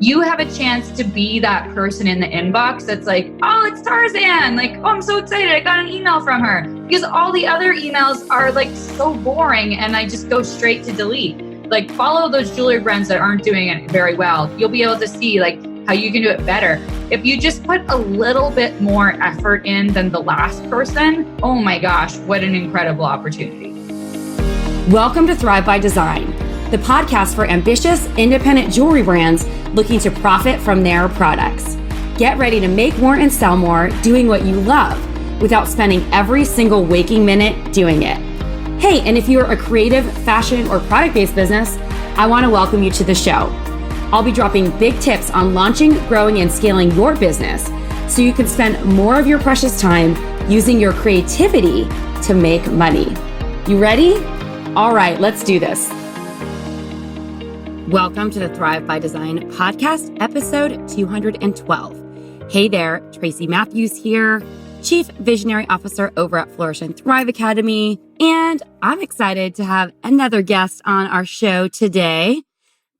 you have a chance to be that person in the inbox that's like, oh, it's Tarzan. Like, oh, I'm so excited. I got an email from her. Because all the other emails are like so boring and I just go straight to delete. Like, follow those jewelry brands that aren't doing it very well. You'll be able to see like how you can do it better. If you just put a little bit more effort in than the last person, oh my gosh, what an incredible opportunity. Welcome to Thrive by Design, the podcast for ambitious, independent jewelry brands looking to profit from their products. Get ready to make more and sell more doing what you love without spending every single waking minute doing it. Hey, and if you're a creative, fashion, or product-based business, I want to welcome you to the show. I'll be dropping big tips on launching, growing, and scaling your business so you can spend more of your precious time using your creativity to make money. You ready? All right, let's do this. Welcome to the Thrive by Design podcast, episode 212. Hey there, Tracy Matthews here, Chief Visionary Officer over at Flourish and Thrive Academy. And I'm excited to have another guest on our show today.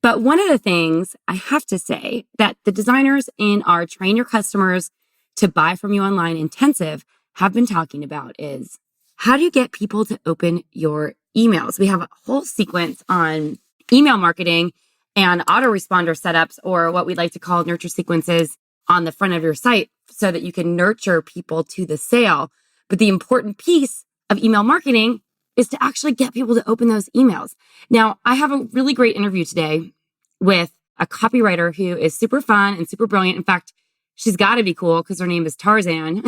But one of the things I have to say that the designers in our Train Your Customers to Buy From You Online intensive have been talking about is how do you get people to open your emails? We have a whole sequence on email marketing and autoresponder setups, or what we like to call nurture sequences, on the front of your site so that you can nurture people to the sale. But the important piece of email marketing is to actually get people to open those emails. Now, I have a really great interview today with a copywriter who is super fun and super brilliant. In fact, she's got to be cool because her name is Tarzan.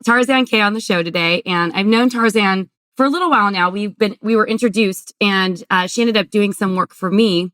Tarzan Kay on the show today. And I've known Tarzan for a little while now. We were introduced, and she ended up doing some work for me.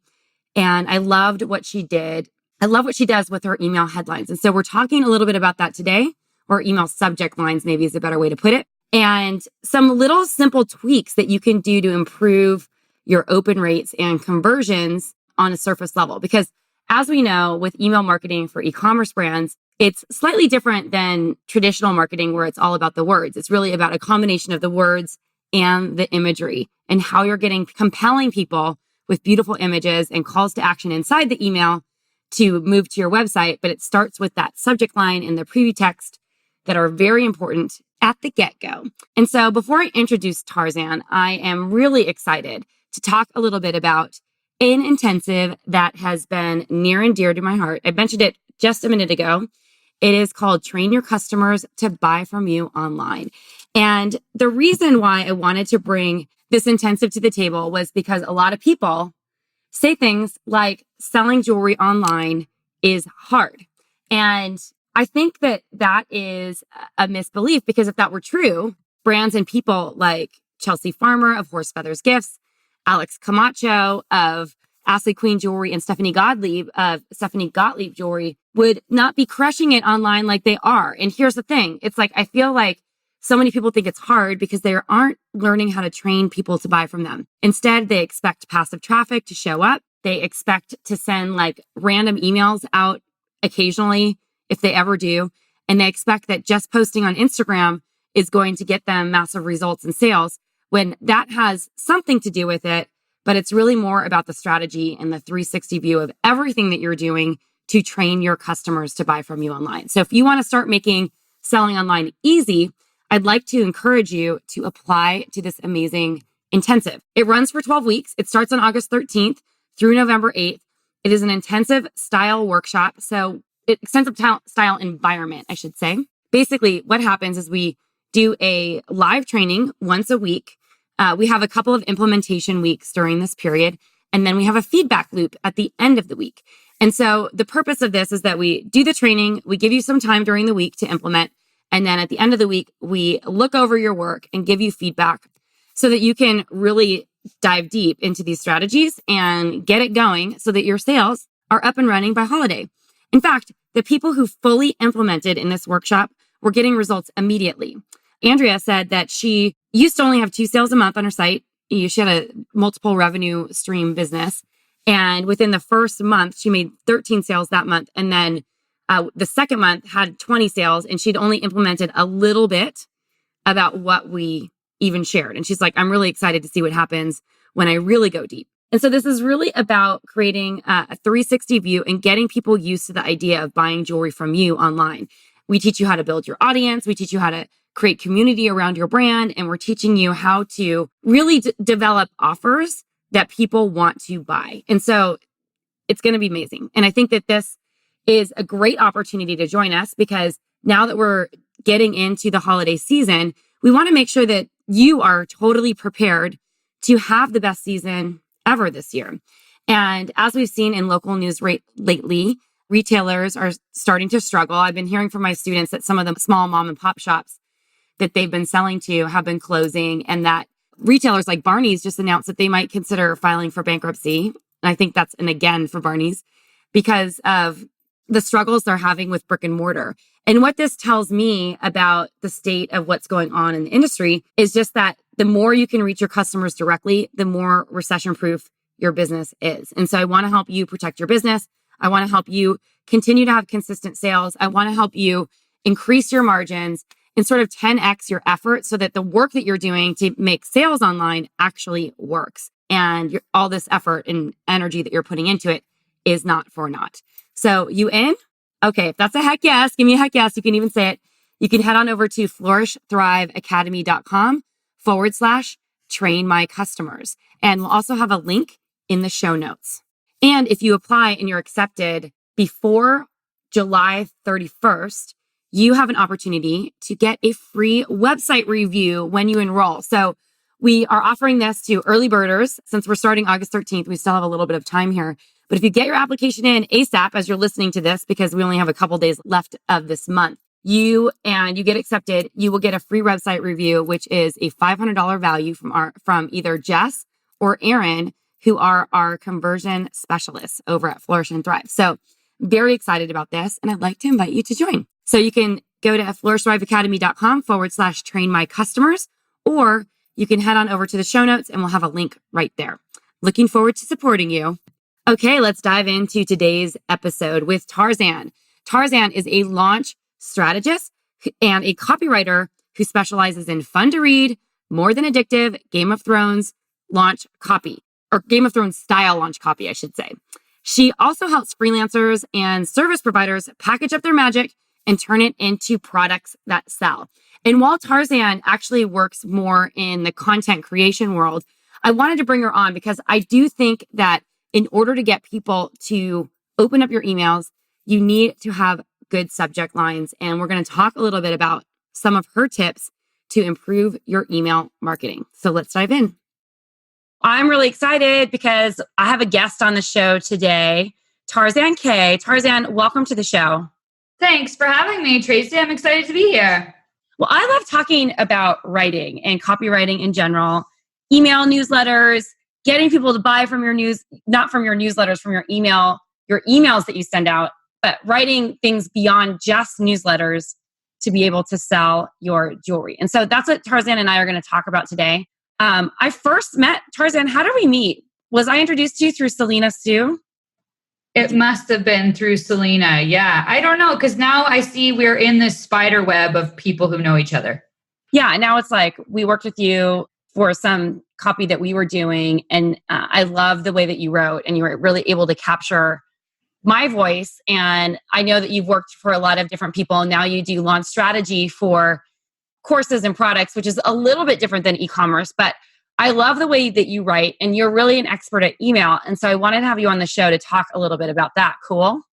And I loved what she did. I love what she does with her email headlines. And so we're talking a little bit about that today, or email subject lines, maybe is a better way to put it. And some little simple tweaks that you can do to improve your open rates and conversions on a surface level. Because as we know, with email marketing for e-commerce brands, it's slightly different than traditional marketing where it's all about the words. It's really about a combination of the words and the imagery and how you're getting compelling people with beautiful images and calls to action inside the email to move to your website. But it starts with that subject line and the preview text that are very important at the get-go. And so before I introduce Tarzan, I am really excited to talk a little bit about an intensive that has been near and dear to my heart. I mentioned it just a minute ago. It is called Train Your Customers to Buy From You Online. And the reason why I wanted to bring this intensive to the table was because a lot of people say things like selling jewelry online is hard. And I think that that is a misbelief, because if that were true, brands and people like Chelsea Farmer of Horse Feathers Gifts, Alex Camacho of Ashley Queen Jewelry, and Stephanie Gottlieb of Stephanie Gottlieb Jewelry would not be crushing it online like they are. And here's the thing. It's like, I feel like so many people think it's hard because they aren't learning how to train people to buy from them. Instead, they expect passive traffic to show up. They expect to send like random emails out occasionally, if they ever do. And they expect that just posting on Instagram is going to get them massive results and sales, when that has something to do with it. But it's really more about the strategy and the 360 view of everything that you're doing to train your customers to buy from you online. So if you want to start making selling online easy, I'd like to encourage you to apply to this amazing intensive. It runs for 12 weeks. It starts on August 13th through November 8th. It is an intensive style workshop. So extensive style environment, I should say. Basically, what happens is we do a live training once a week. We have a couple of implementation weeks during this period, and then we have a feedback loop at the end of the week. And so the purpose of this is that we do the training, we give you some time during the week to implement, and then at the end of the week, we look over your work and give you feedback so that you can really dive deep into these strategies and get it going so that your sales are up and running by holiday. In fact, the people who fully implemented in this workshop were getting results immediately. Andrea said that she used to only have 2 sales a month on her site. She had a multiple revenue stream business. And within the first month, she made 13 sales that month. And then the second month had 20 sales, and she'd only implemented a little bit about what we even shared. And she's like, I'm really excited to see what happens when I really go deep. And so this is really about creating a 360 view and getting people used to the idea of buying jewelry from you online. We teach you how to build your audience. We teach you how to create community around your brand. And we're teaching you how to really develop offers that people want to buy. And so it's going to be amazing. And I think that this is a great opportunity to join us because now that we're getting into the holiday season, we want to make sure that you are totally prepared to have the best season ever this year. And as we've seen in local news lately, retailers are starting to struggle. I've been hearing from my students that some of the small mom and pop shops that they've been selling to have been closing, and that retailers like Barney's just announced that they might consider filing for bankruptcy. And I think that's an again for Barney's because of the struggles they're having with brick and mortar. And what this tells me about the state of what's going on in the industry is just that the more you can reach your customers directly, the more recession-proof your business is. And so I want to help you protect your business. I want to help you continue to have consistent sales. I want to help you increase your margins and sort of 10x your effort so that the work that you're doing to make sales online actually works. And all this effort and energy that you're putting into it is not for naught. So you in? Okay, if that's a heck yes, give me a heck yes. You can even say it. You can head on over to flourishthriveacademy.com/train my customers. And we'll also have a link in the show notes. And if you apply and you're accepted before July 31st, you have an opportunity to get a free website review when you enroll. So we are offering this to early birders. Since we're starting August 13th, we still have a little bit of time here. But if you get your application in ASAP as you're listening to this, because we only have a couple days left of this month, you get accepted, you will get a free website review, which is a $500 value from either Jess or Aaron, who are our conversion specialists over at Flourish and Thrive. So very excited about this. And I'd like to invite you to join. So you can go to flourishthriveacademy.com/train my customers, or you can head on over to the show notes and we'll have a link right there. Looking forward to supporting you. Okay, let's dive into today's episode with Tarzan. Tarzan is a launch strategist and a copywriter who specializes in fun to read, more than addictive, Game of Thrones launch copy, or Game of Thrones style launch copy, I should say. She also helps freelancers and service providers package up their magic and turn it into products that sell. And while Tarzan actually works more in the content creation world, I wanted to bring her on because I do think that in order to get people to open up your emails, you need to have good subject lines. And we're going to talk a little bit about some of her tips to improve your email marketing. So let's dive in. I'm really excited because I have a guest on the show today, Tarzan Kay. Tarzan, welcome to the show. Thanks for having me, Tracy. I'm excited to be here. Well, I love talking about writing and copywriting in general, email newsletters, getting people to buy from your not from your newsletters, from your emails that you send out, but writing things beyond just newsletters to be able to sell your jewelry. And so that's what Tarzan and I are going to talk about today. I first met Tarzan. How did we meet? Was I introduced to you through Selena Sue? It must have been through Selena. Yeah. I don't know. Because now I see we're in this spider web of people who know each other. Yeah. Now it's like we worked with you for some copy that we were doing. And I love the way that you wrote and you were really able to capture my voice. And I know that you've worked for a lot of different people. And now you do launch strategy for courses and products, which is a little bit different than e-commerce. But I love the way that you write and you're really an expert at email. And so I wanted to have you on the show to talk a little bit about that. Cool?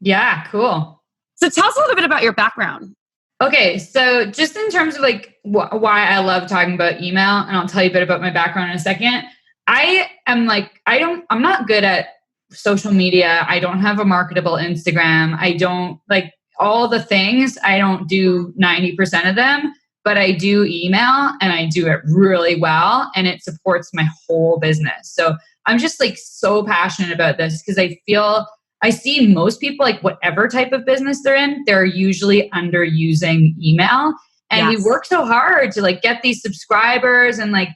Yeah, cool. So tell us a little bit about your background. Okay, so just in terms of like why I love talking about email, and I'll tell you a bit about my background in a second. I'm not good at social media. I don't have a marketable Instagram. I don't like all the things. I don't do 90% of them, but I do email and I do it really well and it supports my whole business. So I'm just like so passionate about this because I see most people, like whatever type of business they're in, they're usually underusing email. And we work so hard to like get these subscribers and like,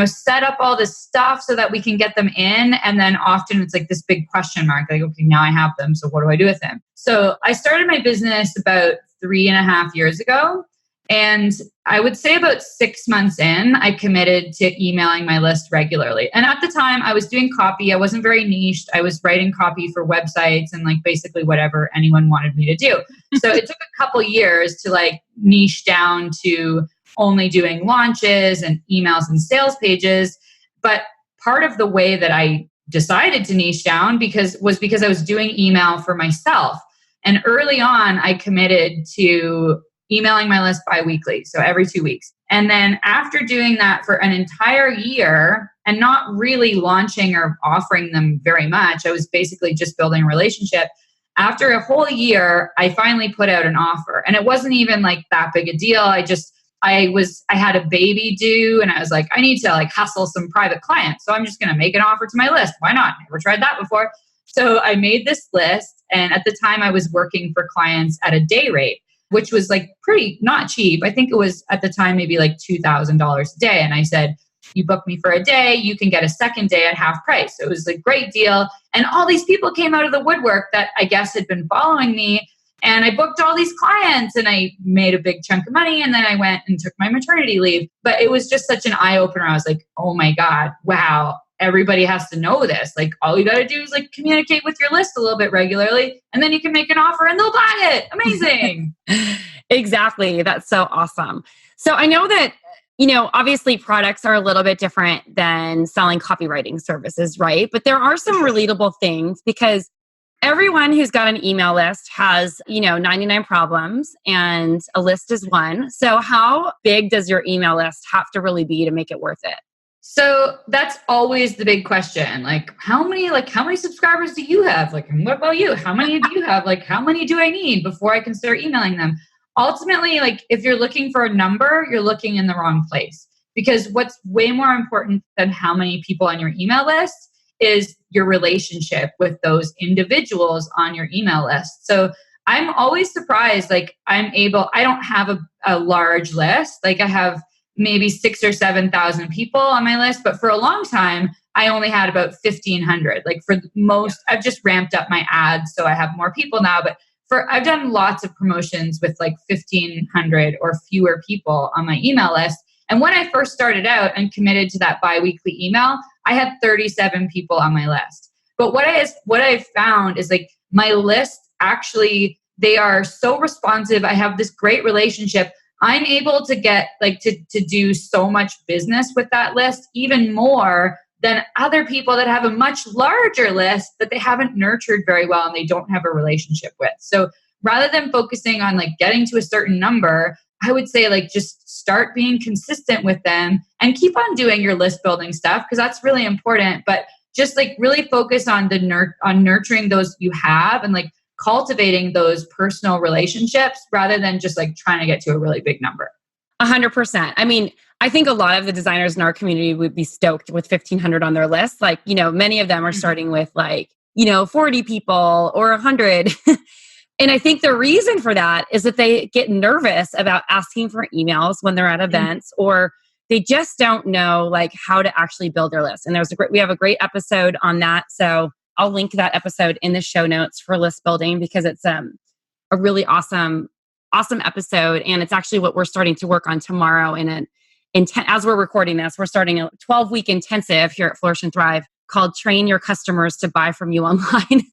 set up all this stuff so that we can get them in. And then often it's like this big question mark, like, okay, now I have them. So what do I do with them? So I started my business about 3.5 years ago. And I would say about 6 months in, I committed to emailing my list regularly. And at the time I was doing copy. I wasn't very niched. I was writing copy for websites and like basically whatever anyone wanted me to do. So it took a couple years to like niche down to only doing launches and emails and sales pages. But part of the way that I decided to niche down was because I was doing email for myself. And early on, I committed to emailing my list biweekly, so every 2 weeks. And then after doing that for an entire year and not really launching or offering them very much, I was basically just building a relationship. After a whole year, I finally put out an offer. And it wasn't even like that big a deal. I had a baby due and I was like, I need to like hustle some private clients. So I'm just going to make an offer to my list. Why not? Never tried that before. So I made this list. And at the time I was working for clients at a day rate, which was like pretty not cheap. I think it was at the time maybe like $2,000 a day. And I said, you book me for a day, you can get a second day at half price. So it was a great deal. And all these people came out of the woodwork that I guess had been following me. And I booked all these clients and I made a big chunk of money. And then I went and took my maternity leave. But it was just such an eye opener. I was like, oh my God, wow. Everybody has to know this. Like all you got to do is like communicate with your list a little bit regularly and then you can make an offer and they'll buy it. Amazing. Exactly. That's so awesome. So I know that, obviously products are a little bit different than selling copywriting services, right? But there are some relatable things because everyone who's got an email list has, 99 problems and a list is one. So how big does your email list have to really be to make it worth it? So that's always the big question. Like how many subscribers do you have? Like, and what about you? How many do you have? Like, how many do I need before I can start emailing them? Ultimately, like if you're looking for a number, you're looking in the wrong place because what's way more important than how many people on your email list is your relationship with those individuals on your email list. So I'm always surprised. Like I don't have a large list. Like I have maybe 6,000 or 7,000 people on my list. But for a long time, I only had about 1,500. Like for most, I've just ramped up my ads. So I have more people now, but I've done lots of promotions with like 1,500 or fewer people on my email list. And when I first started out and committed to that biweekly email, I had 37 people on my list. But what I found is like my list actually, they are so responsive. I have this great relationship. I'm able to get like to do so much business with that list, even more than other people that have a much larger list that they haven't nurtured very well and they don't have a relationship with. So rather than focusing on like getting to a certain number, I would say like just start being consistent with them and keep on doing your list building stuff because that's really important. But just like really focus on on nurturing those you have and like cultivating those personal relationships rather than just like trying to get to a really big number. 100%. I mean, I think a lot of the designers in our community would be stoked with 1,500 on their list. Like, many of them are starting with like, 40 people or 100. And I think the reason for that is that they get nervous about asking for emails when they're at events or they just don't know like how to actually build their list. And we have a great episode on that. So I'll link that episode in the show notes for list building because it's a really awesome episode. And it's actually what we're starting to work on tomorrow as we're recording this, we're starting a 12-week intensive here at Flourish and Thrive called Train Your Customers to Buy From You Online.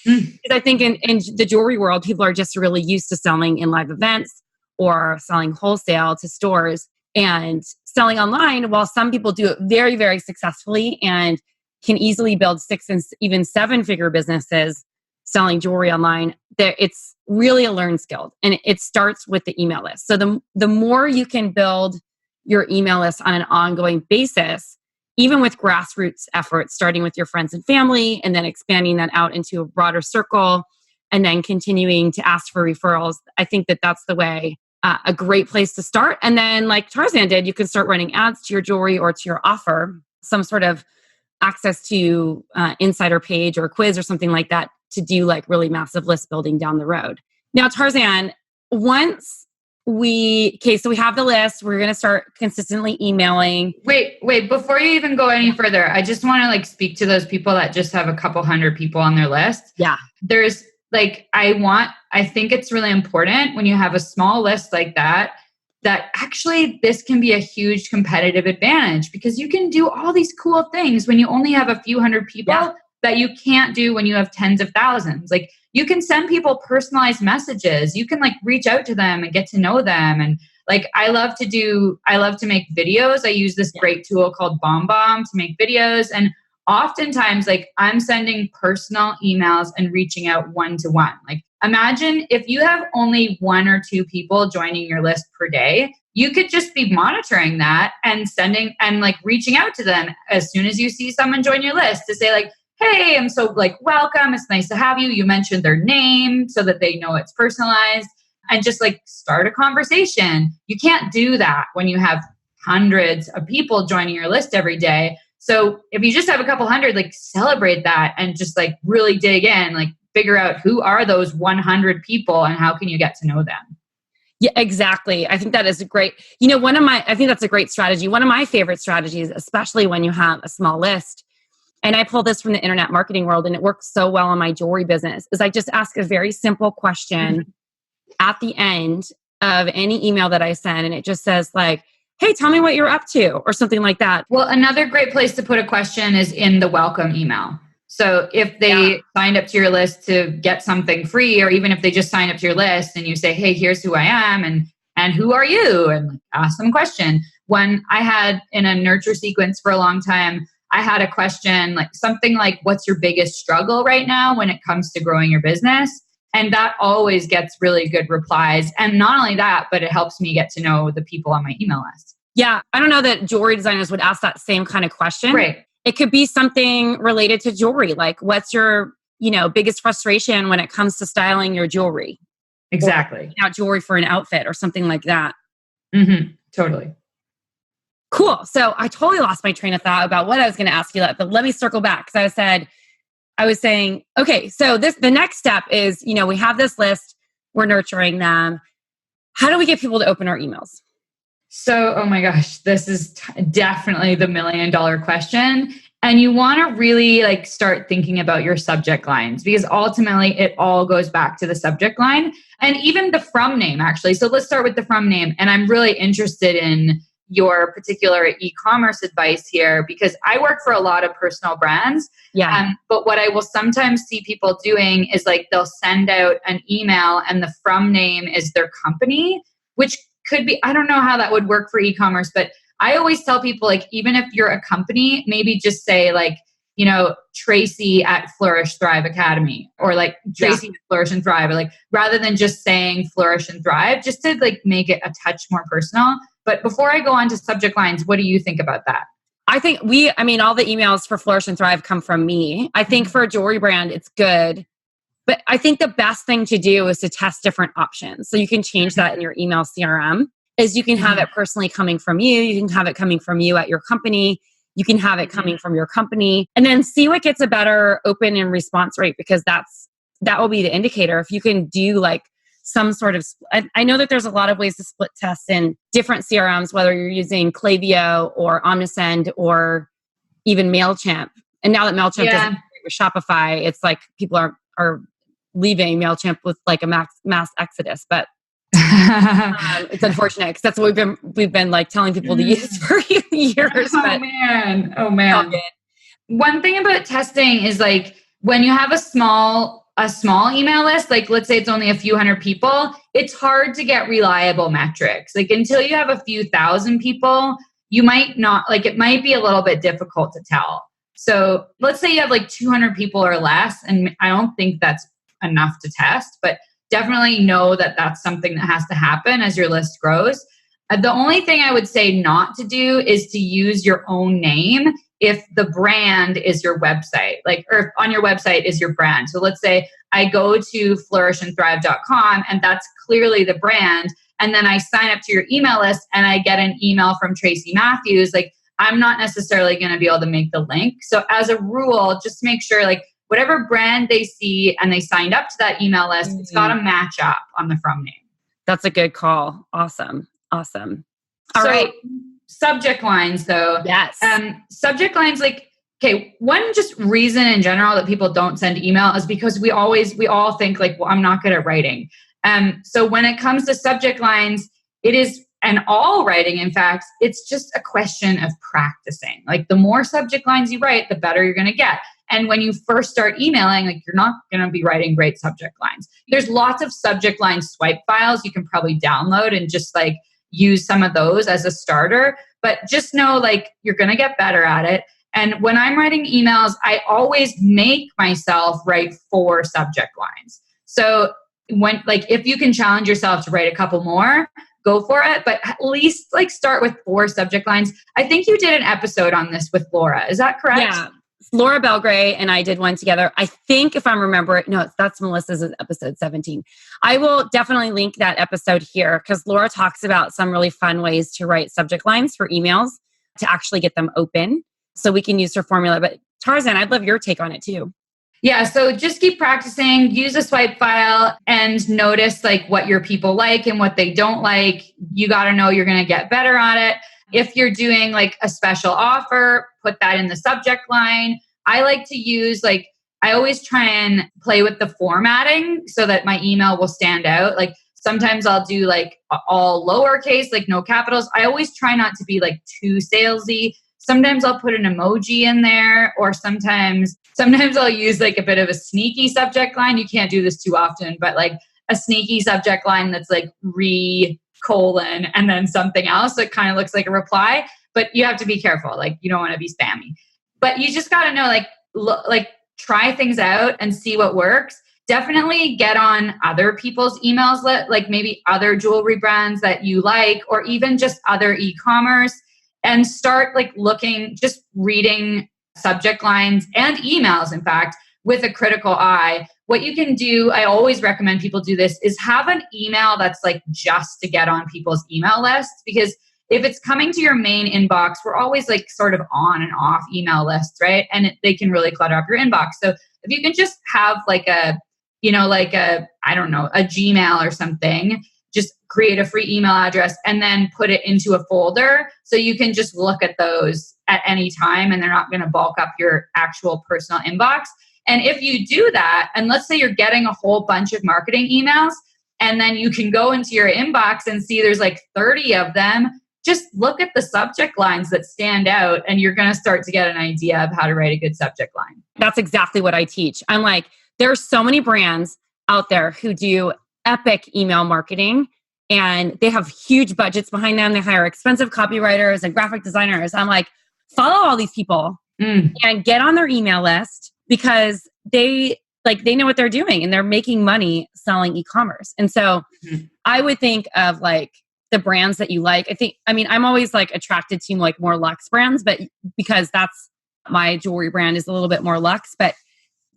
Because I think in the jewelry world, people are just really used to selling in live events or selling wholesale to stores and selling online. While some people do it very, very successfully and can easily build 6 and even 7-figure businesses selling jewelry online, it's really a learned skill. And it starts with the email list. So the more you can build your email list on an ongoing basis, even with grassroots efforts, starting with your friends and family, and then expanding that out into a broader circle, and then continuing to ask for referrals, I think that's the way, a great place to start. And then like Tarzan did, you can start running ads to your jewelry or to your offer, some sort of access to insider page or quiz or something like that to do like really massive list building down the road. Now, Tarzan, so we have the list. We're going to start consistently emailing. Wait, before you even go any further, I just want to like speak to those people that just have a couple hundred people on their list. Yeah. There's like, I think it's really important when you have a small list like that that actually this can be a huge competitive advantage because you can do all these cool things when you only have a few hundred people that you can't do when you have tens of thousands. Like you can send people personalized messages. You can like reach out to them and get to know them. And like, I love to make videos. I use this great tool called BombBomb to make videos. And oftentimes like I'm sending personal emails and reaching out one-to-one. Like imagine if you have only 1 or 2 people joining your list per day, you could just be monitoring that and sending and like reaching out to them as soon as you see someone join your list to say like, hey, I'm so like, welcome. It's nice to have you. You mentioned their name so that they know it's personalized and just like start a conversation. You can't do that when you have hundreds of people joining your list every day. So if you just have a couple hundred, like celebrate that and just like really dig in, like figure out who are those 100 people and how can you get to know them? Yeah, exactly. I think that is a great, I think that's a great strategy. One of my favorite strategies, especially when you have a small list, and I pull this from the internet marketing world and it works so well in my jewelry business, is I just ask a very simple question at the end of any email that I send. And it just says like, hey, tell me what you're up to or something like that. Well, another great place to put a question is in the welcome email. So if they signed up to your list to get something free, or even if they just signed up to your list and you say, hey, here's who I am and who are you? And ask them a question. When I had in a nurture sequence for a long time, I had a question like something like, what's your biggest struggle right now when it comes to growing your business? And that always gets really good replies. And not only that, but it helps me get to know the people on my email list. Yeah. I don't know that jewelry designers would ask that same kind of question. Right. It could be something related to jewelry. Like what's your, biggest frustration when it comes to styling your jewelry? Exactly. Out jewelry for an outfit or something like that. Mm-hmm. Totally. Cool. So I totally lost my train of thought about what I was going to ask you, but let me circle back because I was saying, okay, so the next step is, we have this list, we're nurturing them. How do we get people to open our emails? So, oh my gosh, this is definitely the $1 million question. And you want to really like start thinking about your subject lines because ultimately it all goes back to the subject line and even the from name actually. So let's start with the from name. And I'm really interested in your particular e-commerce advice here because I work for a lot of personal brands. Yeah. But what I will sometimes see people doing is like they'll send out an email and the from name is their company, which could be, I don't know how that would work for e-commerce, but I always tell people like, even if you're a company, maybe just say like, Tracy at Flourish Thrive Academy or like Tracy at Flourish and Thrive, or like rather than just saying Flourish and Thrive, just to like make it a touch more personal. But before I go on to subject lines, what do you think about that? I think all the emails for Flourish and Thrive come from me. I think for a jewelry brand, it's good. But I think the best thing to do is to test different options. So you can change that in your email CRM is you can have it personally coming from you. You can have it coming from you at your company. You can have it coming from your company and then see what gets a better open and response rate because that will be the indicator. If you can do like some sort of, I know that there's a lot of ways to split tests in different CRMs, whether you're using Klaviyo or Omnisend or even MailChimp. And now that MailChimp doesn't with Shopify, it's like people are leaving MailChimp with like a mass exodus, but it's unfortunate because that's what we've been like telling people to use for years. Oh man. One thing about testing is like when you have a small email list, like let's say it's only a few hundred people, it's hard to get reliable metrics. Like until you have a few thousand people, you might not, like it might be a little bit difficult to tell. So let's say you have like 200 people or less, and I don't think that's enough to test, but definitely know that that's something that has to happen as your list grows. The only thing I would say not to do is to use your own name if the brand is your website, like, or on your website is your brand. So let's say I go to flourishandthrive.com and that's clearly the brand. And then I sign up to your email list and I get an email from Tracy Matthews. Like I'm not necessarily going to be able to make the link. So as a rule, just make sure like whatever brand they see and they signed up to that email list, it's got to match up on the from name. That's a good call. Awesome. All right. Subject lines though. Yes. Subject lines, like, okay, one just reason in general that people don't send email is because we all think like, well, I'm not good at writing. So when it comes to subject lines, it is and all writing, in fact, it's just a question of practicing. Like the more subject lines you write, the better you're going to get. And when you first start emailing, like you're not going to be writing great subject lines. There's lots of subject line swipe files you can probably download and just like use some of those as a starter. But just know like you're going to get better at it. And when I'm writing emails, I always make myself write 4 subject lines. So when like if you can challenge yourself to write a couple more, go for it. But at least like start with 4 subject lines. I think you did an episode on this with Laura. Is that correct? Yeah. Laura Belgray and I did one together. I think if I'm remembering, no, that's Melissa's episode 17. I will definitely link that episode here because Laura talks about some really fun ways to write subject lines for emails to actually get them open. So we can use her formula. But Tarzan, I'd love your take on it too. Yeah, so just keep practicing, use a swipe file and notice like what your people like and what they don't like. You got to know you're going to get better at it. If you're doing like a special offer, put that in the subject line. I like to use like, I always try and play with the formatting so that my email will stand out. Like sometimes I'll do like all lowercase, like no capitals. I always try not to be like too salesy. Sometimes I'll put an emoji in there, or sometimes I'll use like a bit of a sneaky subject line. You can't do this too often, but like a sneaky subject line that's like colon and then something else that kind of looks like a reply. But you have to be careful. Like you don't want to be spammy. But you just got to know like try things out and see what works. Definitely get on other people's emails, like maybe other jewelry brands that you like, or even just other e-commerce. And start like looking, just reading subject lines and emails, in fact, with a critical eye. What you can do, I always recommend people do this, is have an email that's like just to get on people's email lists. Because if it's coming to your main inbox, we're always like sort of on and off email lists, right? And they can really clutter up your inbox. So if you can just have like a Gmail or something, just create a free email address and then put it into a folder so you can just look at those at any time and they're not going to bulk up your actual personal inbox. And if you do that, and let's say you're getting a whole bunch of marketing emails, and then you can go into your inbox and see there's like 30 of them, just look at the subject lines that stand out and you're going to start to get an idea of how to write a good subject line. That's exactly what I teach. I'm like, there are so many brands out there who do epic email marketing and they have huge budgets behind them. They hire expensive copywriters and graphic designers. I'm like, follow all these people and get on their email list because they know what they're doing and they're making money selling e-commerce. And so I would think of like the brands that you like. I'm always like attracted to like more luxe brands, but because that's my jewelry brand is a little bit more luxe, but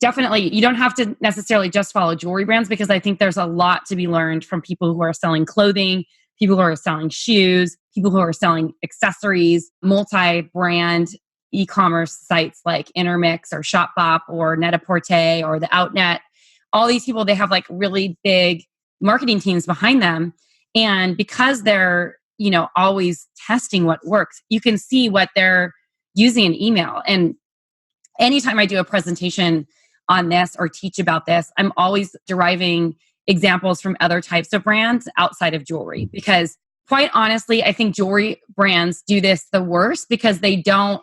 definitely, you don't have to necessarily just follow jewelry brands because I think there's a lot to be learned from people who are selling clothing, people who are selling shoes, people who are selling accessories, multi-brand e-commerce sites like Intermix or Shopbop or Net-a-Porter or the Outnet. All these people, they have like really big marketing teams behind them. And because they're, always testing what works, you can see what they're using in email. And anytime I do a presentation on this or teach about this, I'm always deriving examples from other types of brands outside of jewelry because quite honestly, I think jewelry brands do this the worst because they don't,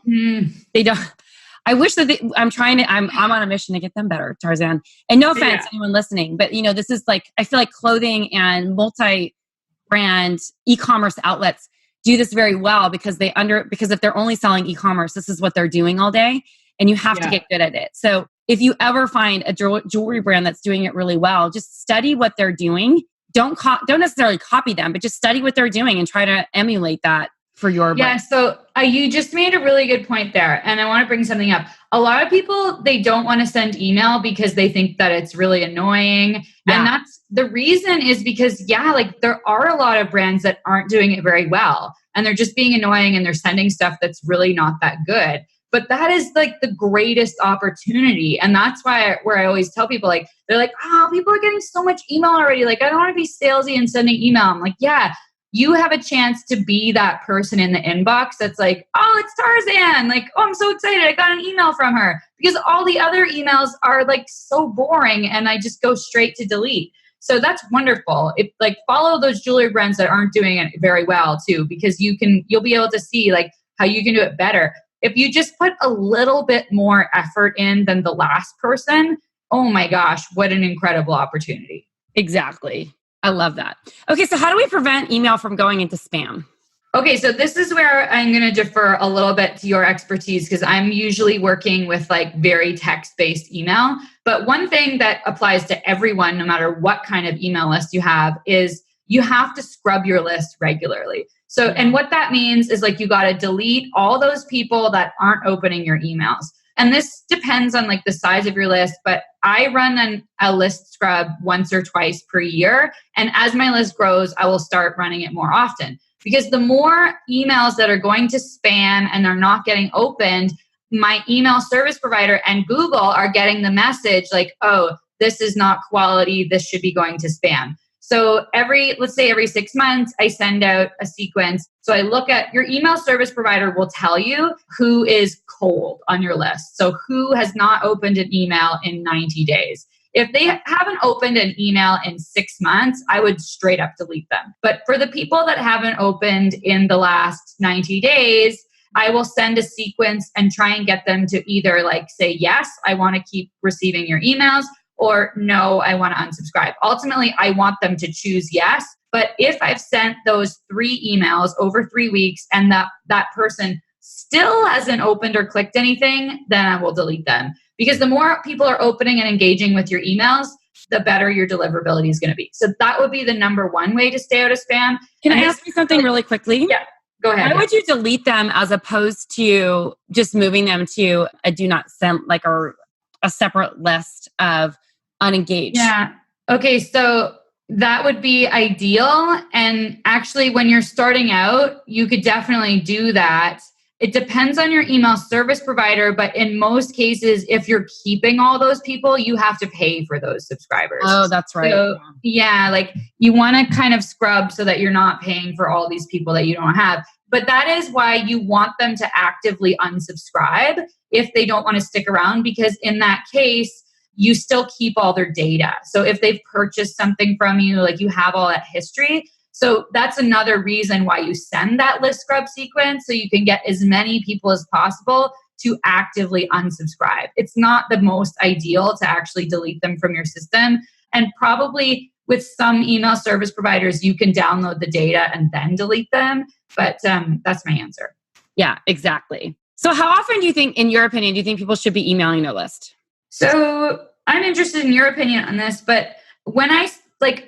I wish that I'm on a mission to get them better, Tarzan. And no offense to anyone listening, but this is like, I feel like clothing and multi-brand e-commerce outlets do this very well because if they're only selling e-commerce, this is what they're doing all day. And you have to get good at it. So if you ever find a jewelry brand that's doing it really well, just study what they're doing. Don't necessarily copy them, but just study what they're doing and try to emulate that for your brand. Yeah, so you just made a really good point there. And I want to bring something up. A lot of people, they don't want to send email because they think that it's really annoying. Yeah. And that's the reason is because, there are a lot of brands that aren't doing it very well. And they're just being annoying and they're sending stuff that's really not that good. But that is like the greatest opportunity. And that's where I always tell people, like, they're like, oh, people are getting so much email already. Like, I don't want to be salesy and sending email. I'm like, yeah, you have a chance to be that person in the inbox that's like, oh, it's Tarzan. Like, oh, I'm so excited. I got an email from her. Because all the other emails are like so boring and I just go straight to delete. So that's wonderful. Like follow those jewelry brands that aren't doing it very well too, because you'll be able to see like how you can do it better. If you just put a little bit more effort in than the last person, oh my gosh, what an incredible opportunity. Exactly. I love that. Okay, so how do we prevent email from going into spam? Okay, so this is where I'm going to defer a little bit to your expertise because I'm usually working with like very text-based email. But one thing that applies to everyone, no matter what kind of email list you have, is you have to scrub your list regularly. So, and what that means is like you got to delete all those people that aren't opening your emails. And this depends on like the size of your list, but I run a list scrub once or twice per year. And as my list grows, I will start running it more often. Because the more emails that are going to spam and they're not getting opened, my email service provider and Google are getting the message like, oh, this is not quality. This should be going to spam. So let's say every 6 months, I send out a sequence. So I look at your email service provider will tell you who is cold on your list. So who has not opened an email in 90 days. If they haven't opened an email in 6 months, I would straight up delete them. But for the people that haven't opened in the last 90 days, I will send a sequence and try and get them to either like say, yes, I want to keep receiving your emails, or no, I want to unsubscribe. Ultimately, I want them to choose yes. But if I've sent those 3 emails over 3 weeks and that person still hasn't opened or clicked anything, then I will delete them. Because the more people are opening and engaging with your emails, the better your deliverability is going to be. So that would be the number one way to stay out of spam. Can I ask you something really quickly? Yeah, go ahead. Why would you delete them as opposed to just moving them to a do not send, like a separate list of unengaged? Yeah. Okay. So that would be ideal. And actually, when you're starting out, you could definitely do that. It depends on your email service provider, but in most cases, if you're keeping all those people, you have to pay for those subscribers. Oh, that's right. So, yeah, like you want to kind of scrub so that you're not paying for all these people that you don't have. But that is why you want them to actively unsubscribe if they don't want to stick around, because in that case, you still keep all their data. So if they've purchased something from you, like you have all that history. So that's another reason why you send that list scrub sequence, so you can get as many people as possible to actively unsubscribe. It's not the most ideal to actually delete them from your system. And probably with some email service providers, you can download the data and then delete them. But that's my answer. Yeah, exactly. So how often do you think, in your opinion, do you think people should be emailing their list? So I'm interested in your opinion on this, but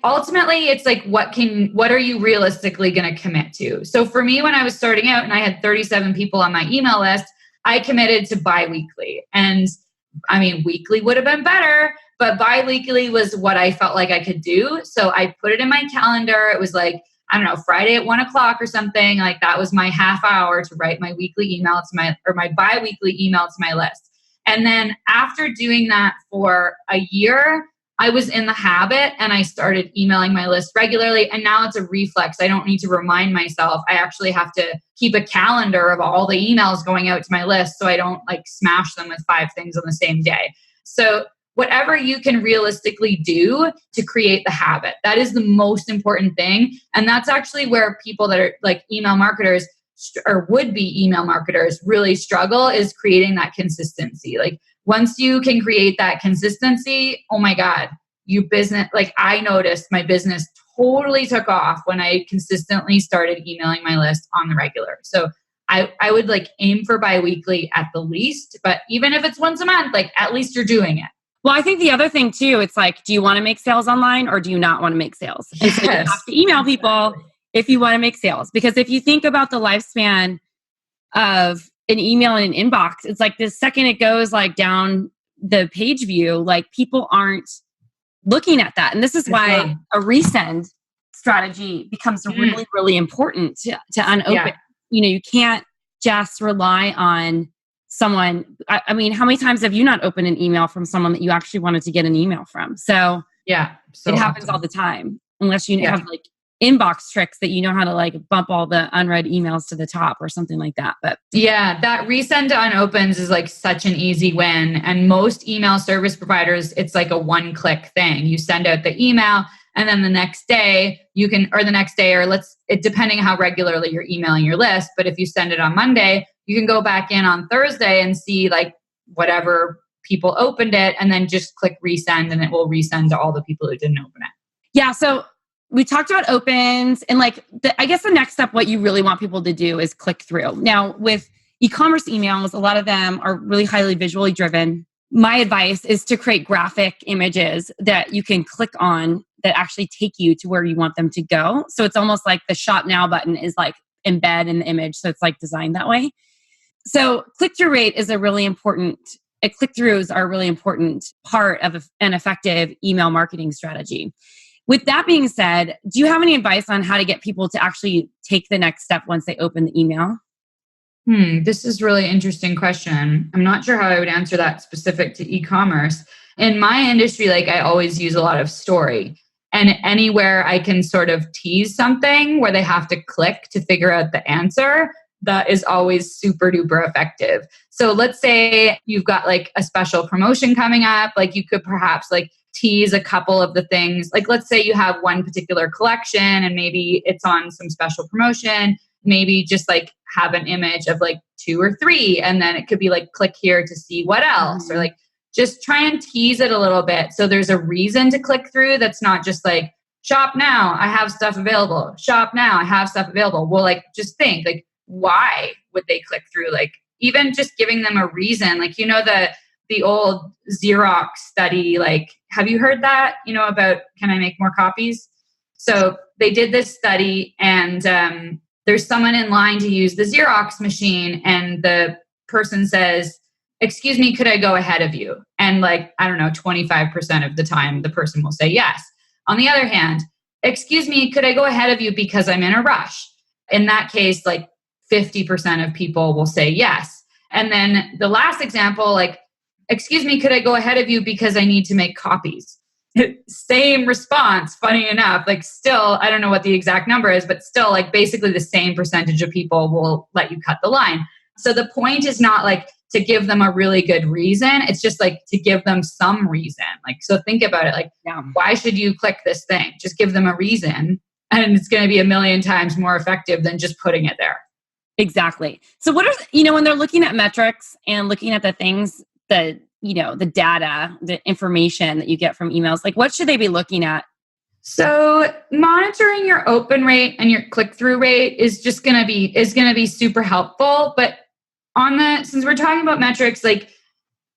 ultimately it's like, what are you realistically going to commit to? So for me, when I was starting out and I had 37 people on my email list, I committed to bi-weekly. And I mean, weekly would have been better, but bi-weekly was what I felt like I could do. So I put it in my calendar. It was like, I don't know, Friday at 1:00 or something. Like that was my half hour to write my weekly email my bi-weekly email to my list. And then after doing that for a year, I was in the habit and I started emailing my list regularly. And now it's a reflex. I don't need to remind myself. I actually have to keep a calendar of all the emails going out to my list so I don't like smash them with 5 things on the same day. So whatever you can realistically do to create the habit, that is the most important thing. And that's actually where people that are like email marketers or would-be email marketers really struggle, is creating that consistency. Like once you can create that consistency, oh my God, I noticed my business totally took off when I consistently started emailing my list on the regular. So I would like aim for bi-weekly at the least, but even if it's once a month, like at least you're doing it. Well, I think the other thing too, it's like, do you want to make sales online or do you not want to make sales? And so you have to email people if you want to make sales. Because if you think about the lifespan of an email in an inbox, it's like the second it goes like down the page view, like people aren't looking at that. And this is why a resend strategy becomes really, really important to unopen. Yeah. You can't just rely on someone. I mean, how many times have you not opened an email from someone that you actually wanted to get an email from? So it happens all the time, unless you have like inbox tricks that you know how to like bump all the unread emails to the top or something like that. But yeah, that resend to unopens is like such an easy win. And most email service providers, it's like a one-click thing. You send out the email, And then the next day you can, or the next day, or depending on how regularly you're emailing your list. But if you send it on Monday, you can go back in on Thursday and see like whatever people opened it, and then just click resend and it will resend to all the people who didn't open it. Yeah. So we talked about opens and like, I guess the next step, what you really want people to do is click through. Now with e-commerce emails, a lot of them are really highly visually driven. My advice is to create graphic images that you can click on that actually take you to where you want them to go. So it's almost like the shop now button is like embed in the image. So it's like designed that way. So click-through rate is click-throughs are a really important part of an effective email marketing strategy. With that being said, do you have any advice on how to get people to actually take the next step once they open the email? This is a really interesting question. I'm not sure how I would answer that specific to e-commerce. In my industry, like I always use a lot of story. And anywhere I can sort of tease something where they have to click to figure out the answer, that is always super duper effective. So let's say you've got like a special promotion coming up, like you could perhaps like tease a couple of the things. Like let's say you have one particular collection and maybe it's on some special promotion. Maybe just like have an image of like 2 or 3, and then it could be like click here to see what else, or like just try and tease it a little bit. So there's a reason to click through. That's not just like shop now, I have stuff available. Shop now, I have stuff available. Well, like just think like, why would they click through? Like even just giving them a reason, like, you know, the old Xerox study, like, have you heard that, you know, about can I make more copies? So they did this study and, there's someone in line to use the Xerox machine and the person says, excuse me, could I go ahead of you? And like, I don't know, 25% of the time the person will say yes. On the other hand, excuse me, could I go ahead of you because I'm in a rush? In that case, like 50% of people will say yes. And then the last example, like, excuse me, could I go ahead of you because I need to make copies? Same response, funny enough, like still, I don't know what the exact number is, but still like basically the same percentage of people will let you cut the line. So the point is not like to give them a really good reason. It's just like to give them some reason. Like, so think about it. Like, why should you click this thing? Just give them a reason and it's going to be a million times more effective than just putting it there. Exactly. So what are, when they're looking at metrics and looking at the things that, the data, the information that you get from emails, like what should they be looking at? So monitoring your open rate and your click-through rate is going to be super helpful. But since we're talking about metrics, like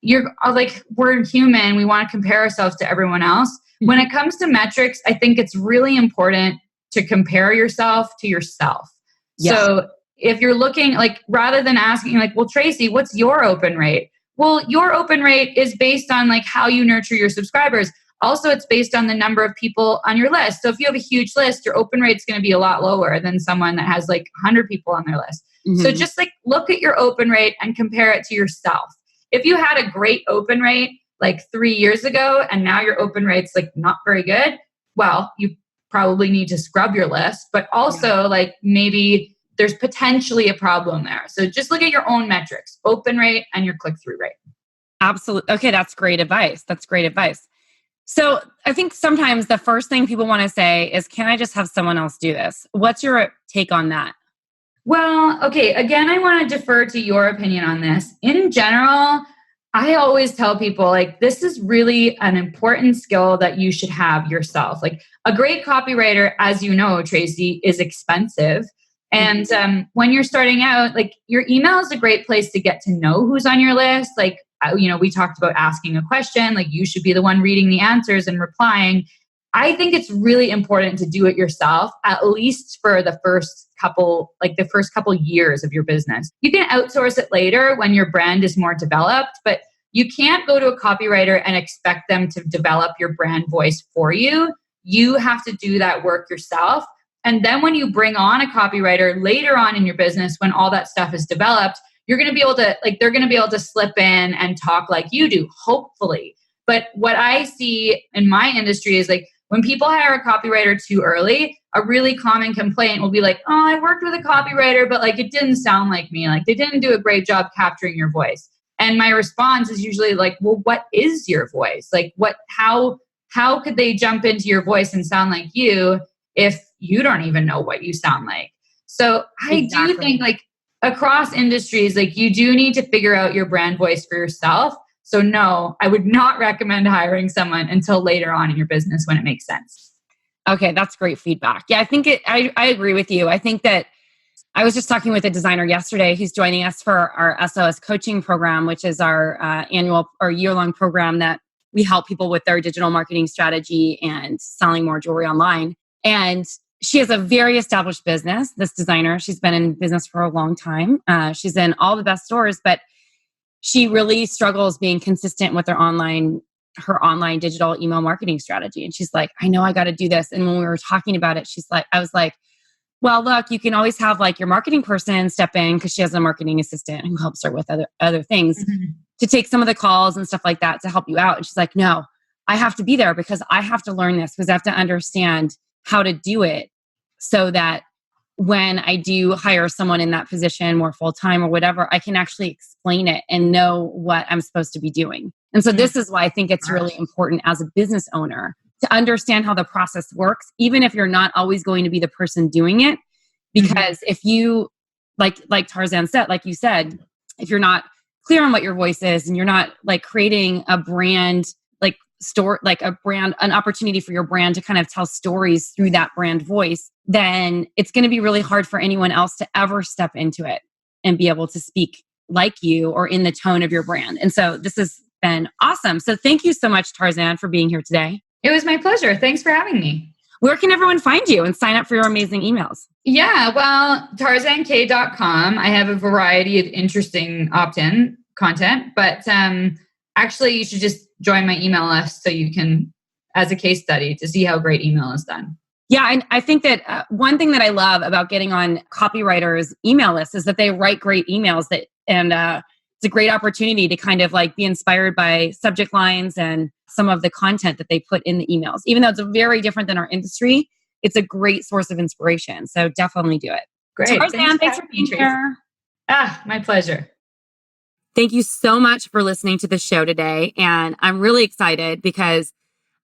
we're human, we want to compare ourselves to everyone else. Mm-hmm. When it comes to metrics, I think it's really important to compare yourself to yourself. Yeah. So if you're looking like, rather than asking like, well, Tracy, what's your open rate? Well, your open rate is based on like how you nurture your subscribers. Also, it's based on the number of people on your list. So if you have a huge list, your open rate is going to be a lot lower than someone that has like 100 people on their list. Mm-hmm. So just like look at your open rate and compare it to yourself. If you had a great open rate like 3 years ago and now your open rate's like not very good, well, you probably need to scrub your list. But also like maybe there's potentially a problem there. So just look at your own metrics, open rate and your click-through rate. Absolutely. Okay, that's great advice. So I think sometimes the first thing people want to say is, can I just have someone else do this? What's your take on that? Well, okay. Again, I want to defer to your opinion on this. In general, I always tell people like, this is really an important skill that you should have yourself. Like a great copywriter, as you know, Tracy, is expensive. And when you're starting out, like your email is a great place to get to know who's on your list. Like, we talked about asking a question, like you should be the one reading the answers and replying. I think it's really important to do it yourself, at least for the first couple years of your business. You can outsource it later when your brand is more developed, but you can't go to a copywriter and expect them to develop your brand voice for you. You have to do that work yourself. And then when you bring on a copywriter later on in your business, when all that stuff is developed, you're going to be able to, like, they're going to be able to slip in and talk like you do, hopefully. But what I see in my industry is like, when people hire a copywriter too early, a really common complaint will be like, oh, I worked with a copywriter, but like, it didn't sound like me. Like they didn't do a great job capturing your voice. And my response is usually like, well, what is your voice? Like how how could they jump into your voice and sound like you if you don't even know what you sound like? So I do think like across industries, like you do need to figure out your brand voice for yourself. So no, I would not recommend hiring someone until later on in your business when it makes sense. Okay, that's great feedback. Yeah, I think I agree with you. I think that I was just talking with a designer yesterday who's joining us for our SOS coaching program, which is our annual or year-long program that we help people with their digital marketing strategy and selling more jewelry online. And she has a very established business, this designer. She's been in business for a long time. She's in all the best stores, but she really struggles being consistent with her online digital email marketing strategy. And she's like, I know I got to do this. And when we were talking about it, I was like, well, look, you can always have like your marketing person step in because she has a marketing assistant who helps her with other things to take some of the calls and stuff like that to help you out. And she's like, no, I have to be there because I have to learn this because I have to understand how to do it so that when I do hire someone in that position more full-time or whatever, I can actually explain it and know what I'm supposed to be doing. And so this is why I think it's really important as a business owner to understand how the process works, even if you're not always going to be the person doing it. Because if you, like Tarzan said, like you said, if you're not clear on what your voice is and you're not like creating a brand, like an opportunity for your brand to kind of tell stories through that brand voice, then it's going to be really hard for anyone else to ever step into it and be able to speak like you or in the tone of your brand. And so this has been awesome. So thank you so much, Tarzan, for being here today. It was my pleasure. Thanks for having me. Where can everyone find you and sign up for your amazing emails? Yeah, well, tarzankay.com. I have a variety of interesting opt-in content, but actually you should just join my email list so you can, as a case study, to see how great email is done. Yeah, and I think that one thing that I love about getting on copywriters' email list is that they write great emails and it's a great opportunity to kind of like be inspired by subject lines and some of the content that they put in the emails. Even though it's very different than our industry, it's a great source of inspiration. So definitely do it. Great. Tarzan, thanks for being here. My pleasure. Thank you so much for listening to the show today. And I'm really excited because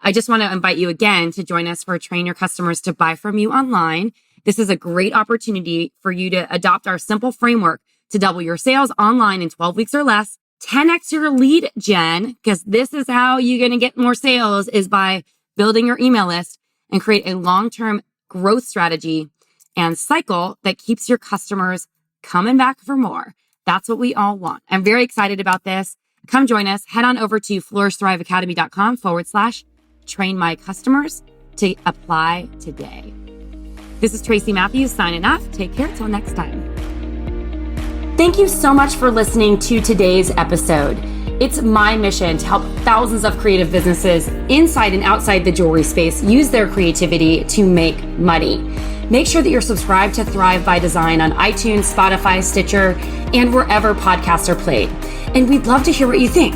I just want to invite you again to join us for Train Your Customers to Buy From You Online. This is a great opportunity for you to adopt our simple framework to double your sales online in 12 weeks or less, 10x your lead gen, because this is how you're going to get more sales is by building your email list and create a long-term growth strategy and cycle that keeps your customers coming back for more. That's what we all want. I'm very excited about this. Come join us. Head on over to flourishthriveacademy.com/train my customers to apply today. This is Tracy Matthews signing off. Take care. Till next time. Thank you so much for listening to today's episode. It's my mission to help thousands of creative businesses inside and outside the jewelry space use their creativity to make money. Make sure that you're subscribed to Thrive by Design on iTunes, Spotify, Stitcher, and wherever podcasts are played. And we'd love to hear what you think.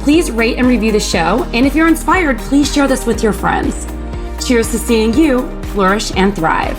Please rate and review the show. And if you're inspired, please share this with your friends. Cheers to seeing you flourish and thrive.